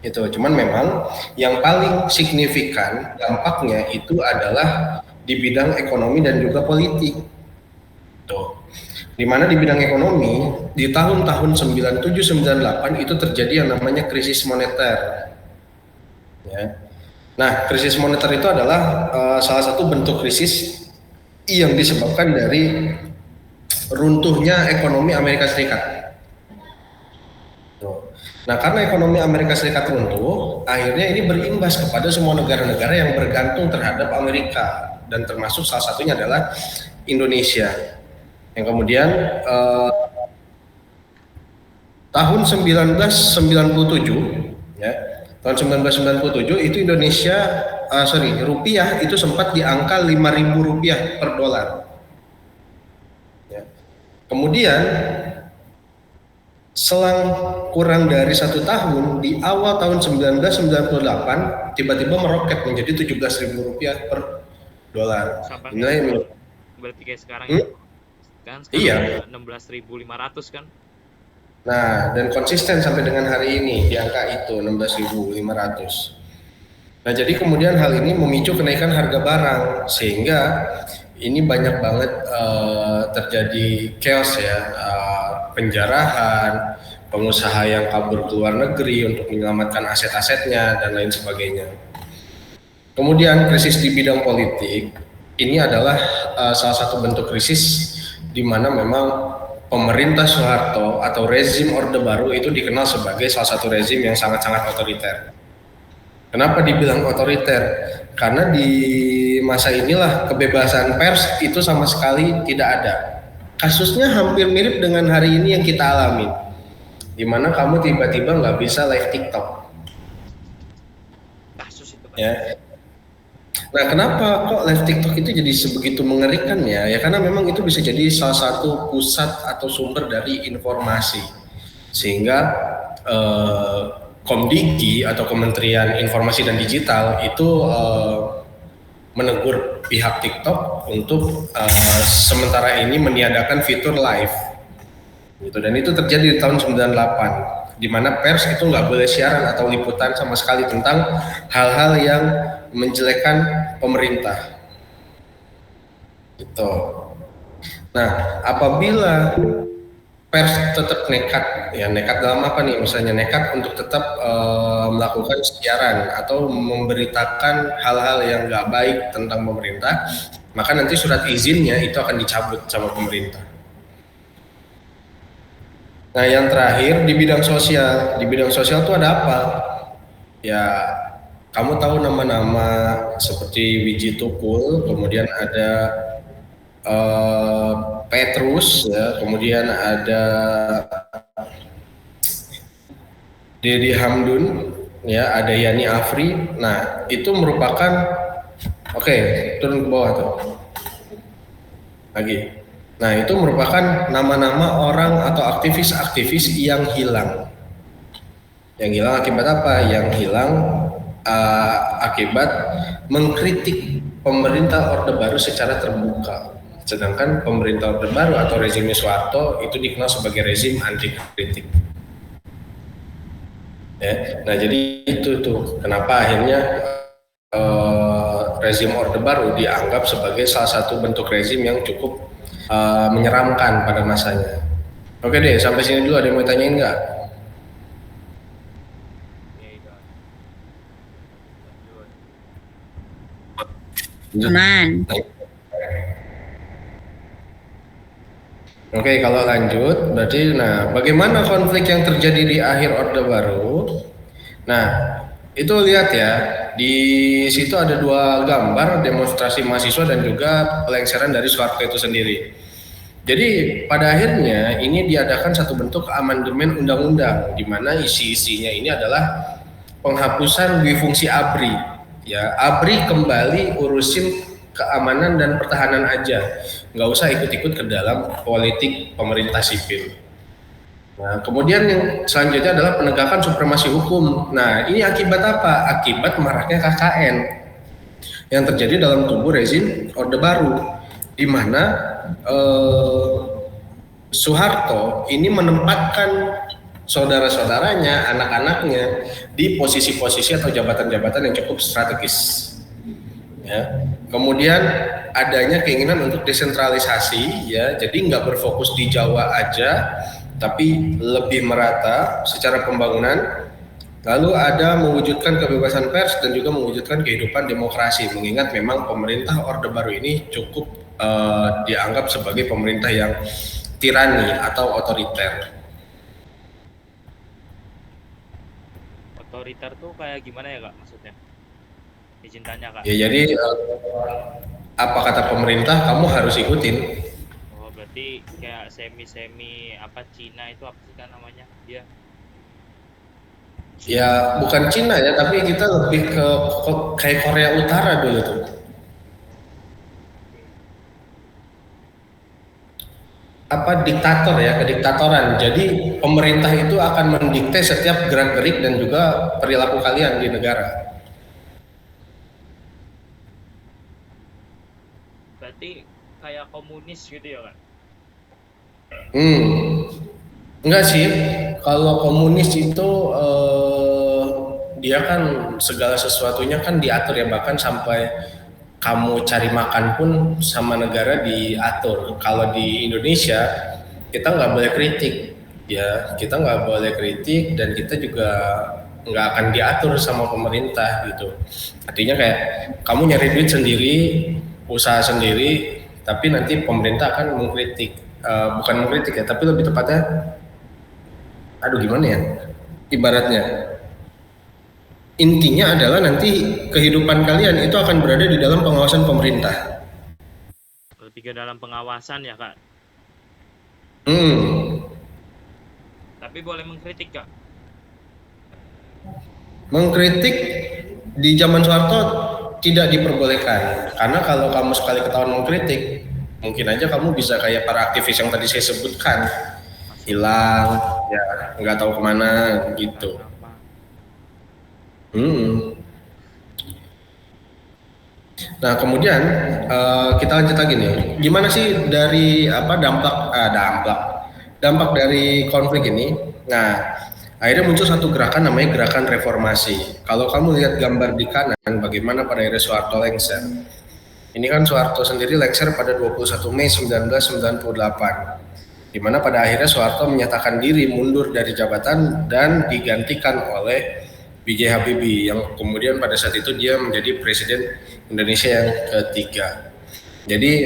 Gitu. Cuman memang yang paling signifikan dampaknya itu adalah di bidang ekonomi dan juga politik. Tuh. Di mana di bidang ekonomi di tahun-tahun 97-98 itu terjadi yang namanya krisis moneter. Ya. Nah, krisis moneter itu adalah salah satu bentuk krisis yang disebabkan dari runtuhnya ekonomi Amerika Serikat. Tuh. Nah, karena ekonomi Amerika Serikat runtuh, akhirnya ini berimbas kepada semua negara-negara yang bergantung terhadap Amerika, dan termasuk salah satunya adalah Indonesia. Yang kemudian tahun 1997, ya, tahun 1997 itu Indonesia, rupiah itu sempat di angka 5.000 rupiah per dolar. Ya. Kemudian selang kurang dari 1 tahun, di awal tahun 1998 tiba-tiba meroket menjadi 17.000 rupiah per dolar. Ini berarti kayak sekarang ya? Kan sekarang Iya. 16.500 kan? Nah, dan konsisten sampai dengan hari ini di angka itu 16.500. Nah, jadi kemudian hal ini memicu kenaikan harga barang, sehingga ini banyak banget terjadi chaos ya, penjarahan, pengusaha yang kabur ke luar negeri untuk menyelamatkan aset-asetnya dan lain sebagainya. Kemudian krisis di bidang politik ini adalah salah satu bentuk krisis di mana memang pemerintah Soeharto atau rezim Orde Baru itu dikenal sebagai salah satu rezim yang sangat-sangat otoriter. Kenapa dibilang otoriter? Karena di masa inilah kebebasan pers itu sama sekali tidak ada. Kasusnya hampir mirip dengan hari ini yang kita alami, di mana kamu tiba-tiba nggak bisa live TikTok. Kasus itu kan. Ya. Nah, kenapa kok live TikTok itu jadi sebegitu mengerikan ya? Ya karena memang itu bisa jadi salah satu pusat atau sumber dari informasi, sehingga Komdiki atau Kementerian Informasi dan Digital itu menegur pihak TikTok untuk sementara ini meniadakan fitur live, gitu. Dan itu terjadi di tahun 98, di mana pers itu nggak boleh siaran atau liputan sama sekali tentang hal-hal yang menjelekkan pemerintah. Gitu. Nah, apabila pers tetap nekat, ya nekat dalam apa nih? Misalnya nekat untuk tetap melakukan siaran atau memberitakan hal-hal yang nggak baik tentang pemerintah, maka nanti surat izinnya itu akan dicabut sama pemerintah. Nah, yang terakhir di bidang sosial itu ada apa? Ya, kamu tahu nama-nama seperti Wiji Tukul, kemudian ada Petrus, ya, kemudian ada Dedi Hamdun, ya, ada Yani Afri. Nah, itu merupakan turun ke bawah tuh lagi. Nah, itu merupakan nama-nama orang atau aktivis-aktivis yang hilang. Yang hilang akibat apa? Yang hilang akibat mengkritik pemerintah Orde Baru secara terbuka. Sedangkan pemerintah Orde Baru atau rezim Soeharto itu dikenal sebagai rezim anti kritik. Ya, nah jadi itu tuh kenapa akhirnya rezim Orde Baru dianggap sebagai salah satu bentuk rezim yang cukup menyeramkan pada masanya. Oke deh, sampai sini dulu. Ada yang mau tanyain nggak? Aman. Oke, kalau lanjut berarti bagaimana konflik yang terjadi di akhir Orde Baru? Nah, itu lihat ya, di situ ada 2 gambar demonstrasi mahasiswa dan juga pelengseran dari Soeharto itu sendiri. Jadi pada akhirnya ini diadakan satu bentuk amandemen undang-undang di mana isi-isinya ini adalah penghapusan duifungsi ABRI. Ya, ABRI kembali urusin keamanan dan pertahanan aja, nggak usah ikut-ikut ke dalam politik pemerintah sipil. Nah, kemudian yang selanjutnya adalah penegakan supremasi hukum. Nah, ini akibat apa? Akibat maraknya KKN yang terjadi dalam tubuh rezim Orde Baru, di mana Soeharto ini menempatkan saudara-saudaranya, anak-anaknya di posisi-posisi atau jabatan-jabatan yang cukup strategis. Ya. Kemudian adanya keinginan untuk desentralisasi, ya, jadi nggak berfokus di Jawa aja, tapi lebih merata secara pembangunan. Lalu ada mewujudkan kebebasan pers dan juga mewujudkan kehidupan demokrasi, mengingat memang pemerintah Orde Baru ini cukup dianggap sebagai pemerintah yang tirani atau otoriter. Otoriter tuh kayak gimana ya Kak maksudnya? Izin tanya Kak. Ya jadi apa kata pemerintah kamu harus ikutin. Oh berarti kayak semi apa Cina itu apa sih kan namanya dia? Ya bukan Cina ya, tapi kita lebih ke kayak Korea Utara dulu tuh. Apa diktator ya, kediktatoran. Jadi pemerintah itu akan mendikte setiap gerak-gerik dan juga perilaku kalian di negara. Berarti kayak komunis gitu ya Kak? Enggak sih. Kalau komunis itu dia kan segala sesuatunya kan diatur ya, bahkan sampai kamu cari makan pun sama negara diatur. Kalau di Indonesia kita nggak boleh kritik, ya kita nggak boleh kritik dan kita juga nggak akan diatur sama pemerintah gitu. Artinya kayak kamu nyari duit sendiri, usaha sendiri, tapi nanti pemerintah akan mengkritik. Bukan mengkritik ya, tapi lebih tepatnya, aduh gimana ya, ibaratnya intinya adalah nanti kehidupan kalian itu akan berada di dalam pengawasan pemerintah. Lebih ke dalam pengawasan ya Kak? Tapi boleh mengkritik Kak? Mengkritik di zaman Soeharto tidak diperbolehkan, karena kalau kamu sekali ketahuan mengkritik, mungkin aja kamu bisa kayak para aktivis yang tadi saya sebutkan, hilang, ya nggak tahu kemana gitu. Nah kemudian kita lanjut lagi nih, gimana sih dari apa dampak dari konflik ini? Nah akhirnya muncul satu gerakan namanya gerakan reformasi. Kalau kamu lihat gambar di kanan, bagaimana pada akhirnya Soeharto lengser. Ini kan Soeharto sendiri lengser pada 21 Mei 1998, di mana pada akhirnya Soeharto menyatakan diri mundur dari jabatan dan digantikan oleh B.J. Habibie yang kemudian pada saat itu dia menjadi presiden Indonesia yang ketiga. Jadi